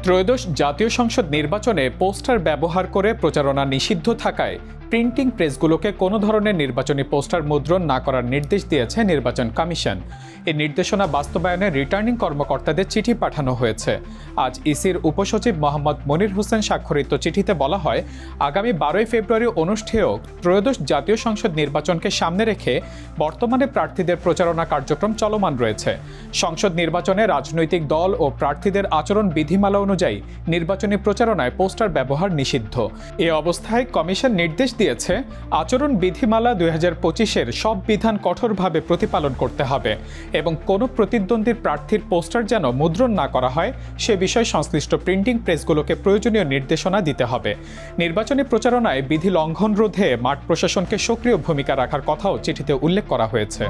ত্রয়োদশ জাতীয় সংসদ নির্বাচনে পোস্টার ব্যবহার করে প্রচারণা নিষিদ্ধ থাকায় প্রিন্টিং প্রেসগুলোকে কোনো ধরনের নির্বাচনী পোস্টার মুদ্রণ না করার নির্দেশ দিয়েছে নির্বাচন কমিশন। এই নির্দেশনা বাস্তবায়নে রিটার্নিং কর্মকর্তাদের চিঠি পাঠানো হয়েছে। আজ ইসির উপসচিব মোহাম্মদ মনির হোসেন স্বাক্ষরিত চিঠিতে বলা হয়, আগামী 12 ফেব্রুয়ারি অনুষ্ঠেয় ত্রয়োদশ জাতীয় সংসদ নির্বাচনকে সামনে রেখে বর্তমানে প্রার্থীদের প্রচারণা কার্যক্রম চলমান রয়েছে। সংসদ নির্বাচনে রাজনৈতিক দল ও প্রার্থীদের আচরণ বিধিমালা অনুযায়ী নির্বাচনী প্রচারণায় পোস্টার ব্যবহার নিষিদ্ধ। এ অবস্থায় কমিশন নির্দেশ দিয়েছে, আচরণ বিধিমালা 2025-এর সব বিধান কঠোরভাবে প্রতিপালন করতে হবে এবং কোনো প্রতিদ্বন্দ্বীর প্রার্থীর পোস্টার যেন মুদ্রণ না করা হয় সে বিষয়ে সংশ্লিষ্ট প্রিন্টিং প্রেসগুলোকে প্রয়োজনীয় নির্দেশনা দিতে হবে। নির্বাচনী প্রচারণায় বিধি লঙ্ঘন রোধে মাঠ প্রশাসনকে সক্রিয় ভূমিকা রাখার কথাও চিঠিতে উল্লেখ করা হয়েছে।